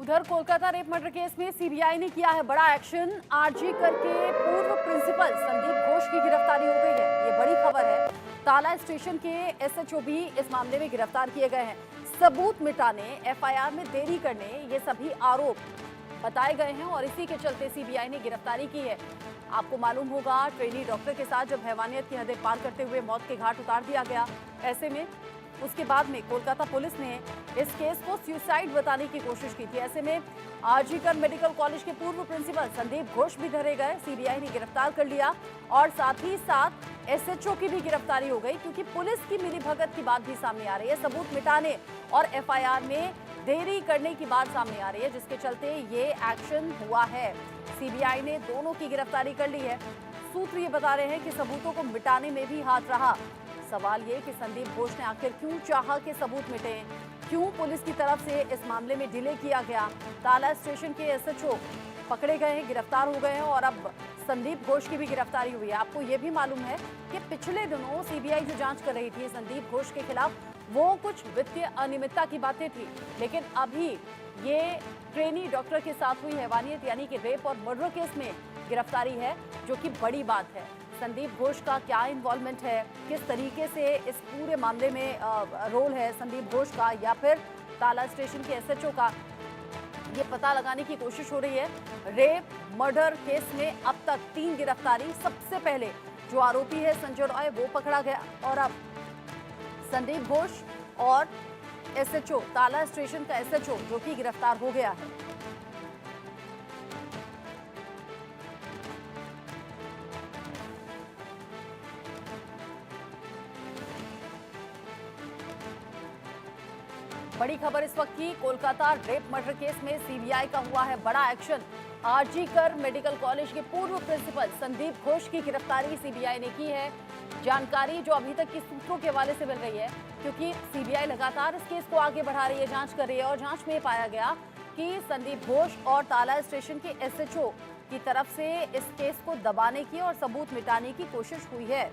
उधर Kolkata rape murder case में CBI ने किया है बड़ा एक्शन। आरजी कर के पूर्व प्रिंसिपल संदीप घोष की गिरफ्तारी हो गई है, ये बड़ी खबर है। ताला स्टेशन के एसएचओ भी इस मामले में गिरफ्तार किए गए हैं। सबूत मिटाने, एफआईआर में देरी करने, ये सभी आरोप बताए गए हैं और इसी के चलते सीबीआई ने गिरफ्तारी की है। आपको मालूम होगा, ट्रेनी डॉक्टर के साथ जब हैवानियत की हदें पार करते हुए मौत के घाट उतार दिया गया, ऐसे में उसके बाद में कोलकाता पुलिस ने इस केस को सुसाइड बताने की कोशिश की थी। ऐसे में आरजी कर मेडिकल कॉलेज के पूर्व प्रिंसिपल संदीप घोष भी धरे गए। सीबीआई ने गिरफ्तार कर लिया और साथ ही साथ एसएचओ की भी गिरफ्तारी हो गई, क्योंकि पुलिस की मिलीभगत की बात भी सामने आ रही है। सबूत मिटाने और एफआईआर में देरी करने की बात सामने आ रही है, जिसके चलते ये एक्शन हुआ है। सीबीआई ने दोनों की गिरफ्तारी कर ली है। सूत्र ये बता रहे हैं कि सबूतों को मिटाने में भी हाथ रहा। सवाल ये कि संदीप घोष ने आखिर क्यों चाहा कि सबूत मिटे, क्यों पुलिस की तरफ से इस मामले में डिले किया गया। ताला स्टेशन के एसएचओ पकड़े गए हैं, गिरफ्तार हो गए हैं और अब संदीप घोष की भी गिरफ्तारी हुई है। आपको ये भी मालूम है कि पिछले दिनों सीबीआई जो जांच कर रही थी संदीप घोष के खिलाफ, वो कुछ वित्तीय अनियमितता की बातें थी, लेकिन अभी ये ट्रेनी डॉक्टर के साथ हुई हैवानियत यानी कि रेप और मर्डर केस में गिरफ्तारी है, जो कि बड़ी बात है। संदीप घोष का क्या इन्वॉल्वमेंट है, किस तरीके से इस पूरे मामले में रोल है संदीप घोष का या फिर ताला स्टेशन के एसएचओ का, ये पता लगाने की कोशिश हो रही है। रेप मर्डर केस में अब तक 3 गिरफ्तारी। सबसे पहले जो आरोपी है संजय रॉय, वो पकड़ा गया और अब संदीप घोष और एसएचओ, ताला स्टेशन का एसएचओ जो कि गिरफ्तार हो गया है। बड़ी खबर इस वक्त की, कोलकाता रेप मर्डर केस में सीबीआई का हुआ है बड़ा एक्शन। आरजी कर मेडिकल कॉलेज के पूर्व प्रिंसिपल संदीप घोष की गिरफ्तारी सीबीआई ने की है। जानकारी जो अभी तक की सूत्रों के हवाले से मिल रही है, क्योंकि सीबीआई लगातार इस केस को आगे बढ़ा रही है, जांच कर रही है और जांच में पाया गया कि संदीप घोष और ताला स्टेशन के एसएचओ की तरफ से इस केस को दबाने की और सबूत मिटाने की कोशिश हुई है।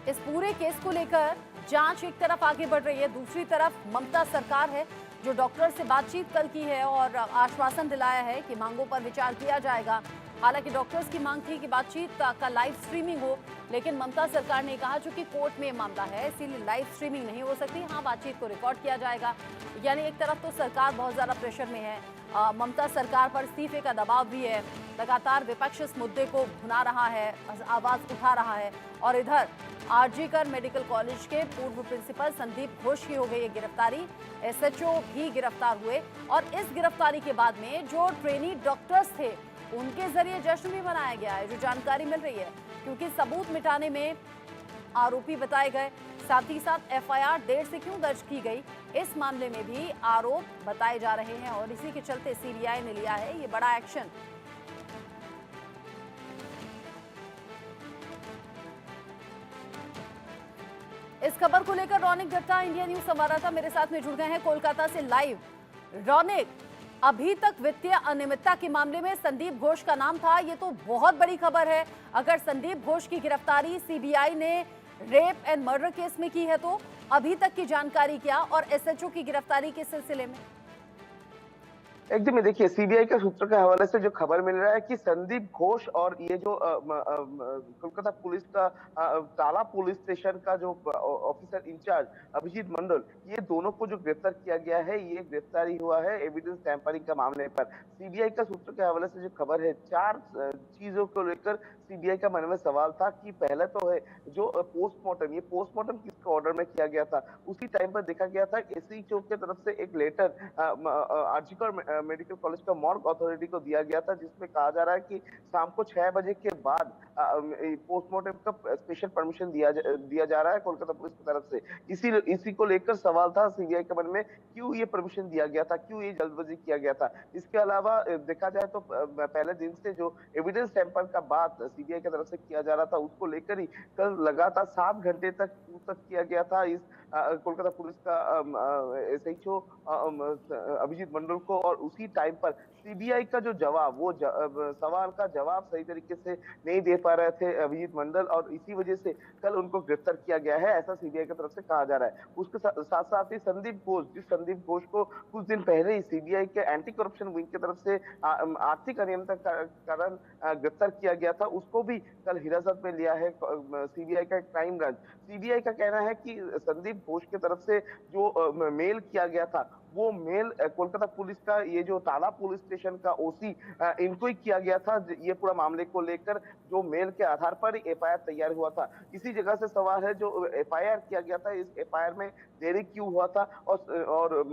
इस पूरे केस को लेकर जांच एक तरफ आगे बढ़ रही है, दूसरी तरफ ममता सरकार है जो डॉक्टर से बातचीत कल की है और आश्वासन दिलाया है कि मांगों पर विचार किया जाएगा। हालांकि डॉक्टर्स की मांग थी कि बातचीत का लाइव स्ट्रीमिंग हो, लेकिन ममता सरकार ने कहा चूंकि कोर्ट में मामला है इसीलिए लाइव स्ट्रीमिंग नहीं हो सकती, हाँ बातचीत को रिकॉर्ड किया जाएगा। यानी एक तरफ तो सरकार बहुत ज्यादा प्रेशर में है, ममता सरकार पर इस्तीफे का दबाव भी है, लगातार विपक्ष इस मुद्दे को भुना रहा है, आवाज उठा रहा है। और इधर आरजी कर मेडिकल कॉलेज के पूर्व प्रिंसिपल संदीप घोष की हो गई है गिरफ्तारी, एसएचओ भी गिरफ्तार हुए और इस गिरफ्तारी के बाद में जो ट्रेनी डॉक्टर्स थे उनके जरिए जश्न भी मनाया गया है, जो जानकारी मिल रही है, क्योंकि सबूत मिटाने में आरोपी बताए गए। साथ ही साथ एफआईआर देर से क्यों दर्ज की गई, इस मामले में भी आरोप बताए जा रहे हैं और इसी के चलते सीबीआई ने लिया है ये बड़ा एक्शन। इस खबर को लेकर रौनिक दत्ता इंडिया न्यूज संवाददाता मेरे साथ में जुड़ गए हैं कोलकाता से लाइव। रौनिक, अभी तक वित्तीय अनियमितता के मामले में संदीप घोष का नाम था, ये तो बहुत बड़ी खबर है। अगर संदीप घोष की गिरफ्तारी सीबीआई ने रेप एंड मर्डर केस में की है तो अभी तक की जानकारी क्या और एसएचओ की गिरफ्तारी के सिलसिले में? एकदम ही देखिए, सीबीआई के सूत्रों के हवाले से जो खबर मिल रहा है कि संदीप घोष और ये जो कोलकाता पुलिस का ताला पुलिस स्टेशन का जो ऑफिसर इंचार्ज अभिजीत मंडल, ये दोनों को जो गिरफ्तार किया गया है, ये गिरफ्तारी हुआ है एविडेंस टैंपरिंग का मामले पर। सीबीआई का सूत्रों के हवाले से जो खबर है, 4 चीजों को लेकर सीबीआई का मन में सवाल था कि पहला तो है जो पोस्टमार्टम, ये पोस्टमार्टम किसके ऑर्डर में किया गया था। उसी टाइम पर देखा गया था एसएचओ की तरफ से एक लेटर आरजीकर मेडिकल कॉलेज का मॉर्ग अथॉरिटी को दिया गया था, जिसमें कहा जा रहा है कि शाम को 6 बजे के बाद पोस्टमार्टम का स्पेशल परमिशन दिया जा रहा है कोलकाता पुलिस की तरफ से। इसी को लेकर सवाल था सीबीआई के मन में, क्यों ये परमिशन दिया गया था, क्यों ये जल्दबाजी किया गया था। इसके अलावा देखा जाए तो पहले दिन से जो एविडेंस टैंपर का बात सीबीआई की तरफ से किया जा रहा था, उसको लेकर ही कल लगातार 7 घंटे तक किया गया था इस कोलकाता पुलिस का एसएचओ अभिजीत मंडल को, और उसी टाइम पर सीबीआई का जो जवाब वो सवाल का जवाब सही तरीके से नहीं दे पा रहे थे अभिजीत मंडल, और इसी वजह से कल उनको गिरफ्तार किया गया है, ऐसा सीबीआई की तरफ से कहा जा रहा है। उसके साथ साथ ही संदीप घोष, जिस संदीप घोष को कुछ दिन पहले ही सीबीआई के एंटी करप्शन विंग की तरफ से आर्थिक अनियमितता का कारण गिरफ्तार किया गया था, उसको भी कल हिरासत में लिया है सीबीआई का क्राइम ब्रांच। सीबीआई का कहना है कि संदीप घोष की तरफ से जो मेल किया गया था, वो मेल कोलकाता पुलिस का ये जो ताला पुलिस स्टेशन का ओसी इनको ही किया गया था। ये पूरा मामले को लेकर जो मेल के आधार पर एफआईआर तैयार हुआ था। इसी जगह से सवाल है, जो एफआईआर किया गया था, इस एफआईआर में देरी क्यों हुआ था, और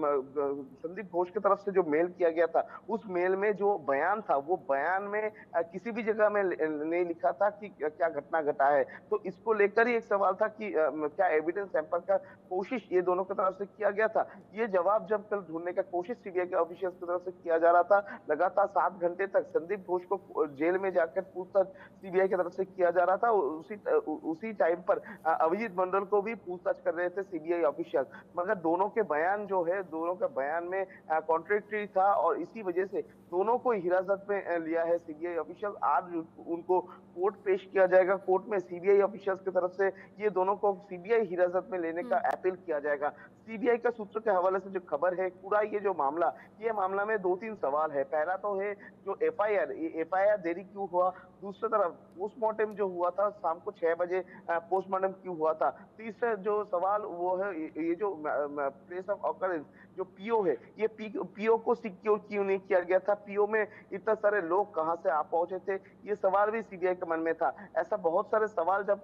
संदीप घोष की तरफ से जो मेल किया गया था, उस मेल में जो बयान था, वो बयान में किसी भी जगह में नहीं लिखा था कि क्या घटना घटा है। तो इसको लेकर ही एक सवाल था कि क्या एविडेंस टैंपर का कोशिश ये दोनों की तरफ से किया गया था। ये जवाब जब कल ढूंढने का कोशिश सीबीआई के ऑफिशियल्स की तरफ से किया जा रहा था, लगातार 7 घंटे तक संदीप घोष को जेल में जाकर पूछताछ सीबीआई की तरफ से किया जा रहा था। उसी टाइम पर अभिजीत मंडल को भी पूछताछ कर रहे थे सीबीआई ऑफिशियल, मगर दोनों के बयान जो है, दोनों के बयान में कॉन्ट्रडिक्टरी था, और इसी वजह से दोनों को हिरासत में लिया है सीबीआई ऑफिशियल। आज उनको कोर्ट पेश किया जाएगा। कोर्ट में सीबीआई ऑफिशियल्स की तरफ से ये दोनों को सीबीआई हिरासत में लेने का अपील किया जाएगा। सीबीआई का सूत्र के हवाले से जो खबर है, पूरा ये मामला में 2-3 सवाल है। पहला तो है जो एफआईआर देरी क्यों हुआ, दूसरी तरफ पोस्टमार्टम जो हुआ था शाम को 6 बजे, पोस्टमार्टम क्यों हुआ था। तीसरा जो सवाल वो है, ये जो प्लेस ऑफ ऑकरेंस जो पीओ है, ये पीओ को सिक्योर क्यों नहीं किया गया था, पीओ में इतना सारे लोग कहां से आ पहुंचे थे, ये सवाल भी सीबीआई के मन में था। ऐसा बहुत सारे सवाल जब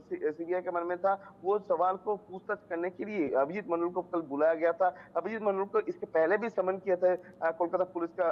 सीबीआई के मन में था, वो सवाल को पूछताछ करने के लिए अभिजीत मंडल को कल बुलाया गया था। अभिजीत मंडल को इसके पहले भी समन किया था कोलकाता पुलिस का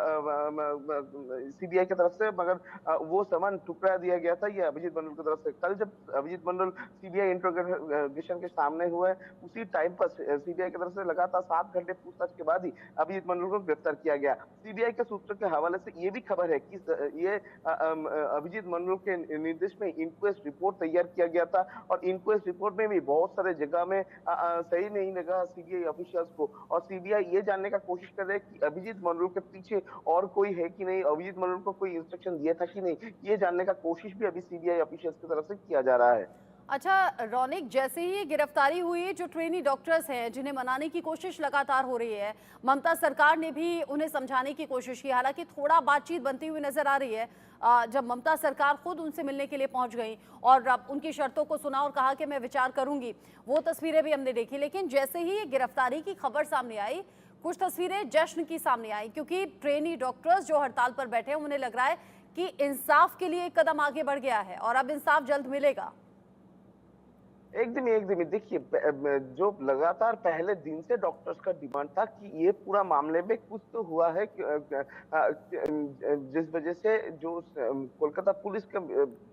सीबीआई की तरफ से, मगर वो समन ठुकरा दिया गया था ये अभिजीत मंडल की तरफ से। कल जब अभिजीत मंडल सीबीआई इंट्रोगेशन के सामने हुए, उसी टाइम पर सीबीआई की तरफ से लगातार 7 घंटे पूछताछ के बाद ही अभिजीत मंडल को गिरफ्तार किया गया। सीबीआई के सूत्र के हवाले से ये भी खबर है कि ये अभिजीत मंडल के निर्देश में इंक्वेस्ट रिपोर्ट तैयार किया गया था, और इंक्वेस्ट रिपोर्ट में भी बहुत सारे जगह में सही नहीं लगा सीबीआई ऑफिशियल्स को, और सीबीआई ये जानने का कोशिश कर रहे हैं कि अभिजीत मंडल के पीछे और कोई है कि नहीं, अभिजीत मंडल को कोई इंस्ट्रक्शन दिया था कि नहीं, ये जानने का कोशिश भी अभी सीबीआई ऑफिशियल्स की तरफ से किया जा रहा है। अच्छा रौनिक, जैसे ही ये गिरफ्तारी हुई है, जो ट्रेनी डॉक्टर्स हैं जिन्हें मनाने की कोशिश लगातार हो रही है, ममता सरकार ने भी उन्हें समझाने की कोशिश की, हालांकि थोड़ा बातचीत बनती हुई नजर आ रही है। जब ममता सरकार खुद उनसे मिलने के लिए पहुंच गई और अब उनकी शर्तों को सुना और कहा कि मैं विचार करूंगी, वो तस्वीरें भी हमने देखी। लेकिन जैसे ही ये गिरफ्तारी की खबर सामने आई, कुछ तस्वीरें जश्न की सामने आई, क्योंकि ट्रेनी डॉक्टर्स जो हड़ताल पर बैठे हैं, उन्हें लग रहा है कि इंसाफ के लिए एक कदम आगे बढ़ गया है और अब इंसाफ जल्द मिलेगा। एकदम ही देखिए, जो लगातार पहले दिन से डॉक्टर्स का डिमांड था कि ये पूरा मामले में कुछ तो हुआ है जिस वजह से जो कोलकाता पुलिस के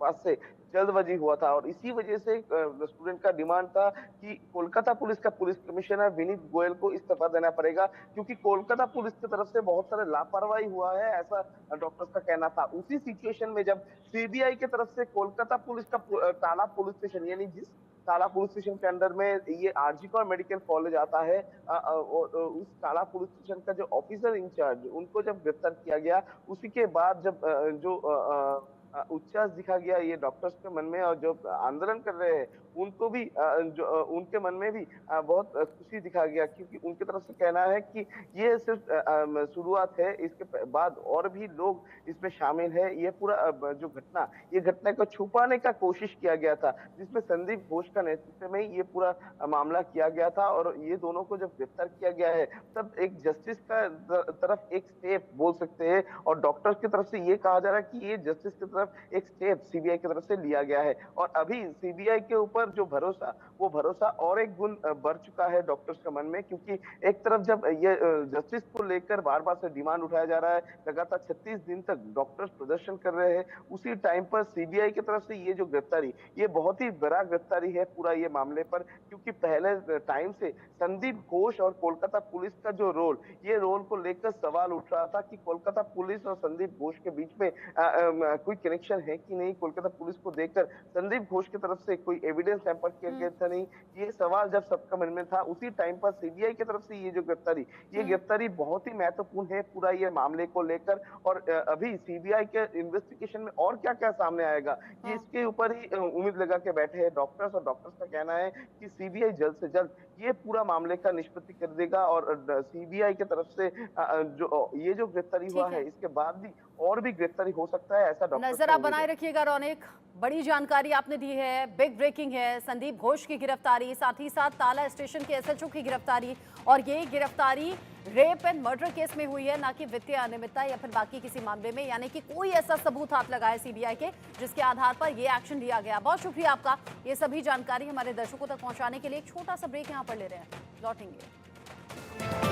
पास से जल्दबाजी हुआ था, और इसी वजह से स्टूडेंट का डिमांड था कि कोलकाता पुलिस का पुलिस कमिश्नर विनीत गोयल को इस्तीफा देना पड़ेगा, क्योंकि कोलकाता पुलिस की तरफ से बहुत सारे लापरवाही हुआ है, ऐसा डॉक्टर्स का कहना था। उसी सिचुएशन में जब सीबीआई की तरफ से कोलकाता पुलिस का टाला पुलिस स्टेशन, यानी जिस टाला पुलिस स्टेशन के अंडर में ये आरजी कौर मेडिकल कॉलेज आता है, उस टाला पुलिस स्टेशन का जो ऑफिसर इंचार्ज, उनको जब गिरफ्तार किया गया, उसी के बाद जब उच्छ्वास दिखा गया ये डॉक्टर्स के मन में, और जो आंदोलन कर रहे हैं उनको भी उनके मन में भी बहुत खुशी दिखा गया, क्योंकि उनकी तरफ से कहना है कि ये सिर्फ शुरुआत है, इसके बाद और भी लोग इसमें शामिल है। ये पूरा ये घटना को छुपाने का कोशिश किया गया था, जिसमें संदीप घोष का नेतृत्व में ये पूरा मामला किया गया था, और ये दोनों को जब गिरफ्तार किया गया है, तब एक जस्टिस का तरफ एक स्टेप बोल सकते हैं, और डॉक्टर्स की तरफ से ये कहा जा रहा है कि ये जस्टिस की तरफ एक स्टेप सीबीआई की तरफ से लिया गया है, और अभी सीबीआई के ऊपर जो भरोसा और एक गुण बढ़ चुका है डॉक्टर्स के मन में, क्योंकि एक तरफ जब ये जस्टिस को लेकर बार बार से डिमांड उठाया जा रहा है, लगातार 36 दिन तक डॉक्टर्स प्रदर्शन कर रहे हैं, उसी टाइम पर सीबीआई की तरफ से ये जो गिरफ्तारी, ये बहुत ही बड़ा गिरफ्तारी है पूरा ये मामले पर, क्योंकि पहले टाइम से संदीप घोष और कोलकाता पुलिस का जो रोल को लेकर सवाल उठ रहा था कि कोलकाता पुलिस और संदीप घोष के बीच में कोई कनेक्शन है कि नहीं कोलकाता पुलिस को देखकर संदीप घोष की तरफ से कोई एविडेंस टैंपर किया गया था नहीं, ये सवाल जब सबका मन में था उसी टाइम पर सीबीआई की तरफ से ये गिरफ्तारी बहुत ही महत्वपूर्ण है पूरा ये मामले को लेकर। और अभी सीबीआई के इन्वेस्टिगेशन में और क्या-क्या सामने आएगा, ये हाँ। इसके ऊपर ही उम्मीद लगा के बैठे हैं डॉक्टर्स, और डॉक्टर्स का कहना है कि सीबीआई जल्द से जल्द ये पूरा मामले का निष्पत्ति कर देगा, और सीबीआई की तरफ से ये जो गिरफ्तारी हुआ ठीक है है। इसके बाद भी और भी गिरफ्तारी हो सकता है, ऐसा डॉक्टर्स नजर का आप उम्मीद बनाए है। रखिएगा रौनक। बड़ी जानकारी आपने दी है, बिग ब्रेकिंग है। संदीप घोष की गिरफ्तारी, साथ ही साथ ताला स्टेशन के एसएचओ की गिरफ्तारी, और ये गिरफ्तारी रेप एंड मर्डर केस में हुई है, ना कि वित्तीय अनियमितता या फिर बाकी किसी मामले में। यानी कि कोई ऐसा सबूत हाथ लगा है सीबीआई के जिसके आधार पर ये एक्शन लिया गया। बहुत शुक्रिया आपका ये सभी जानकारी हमारे दर्शकों तक पहुंचाने के लिए। एक छोटा सा ब्रेक यहाँ पर ले रहे हैं, लौटेंगे।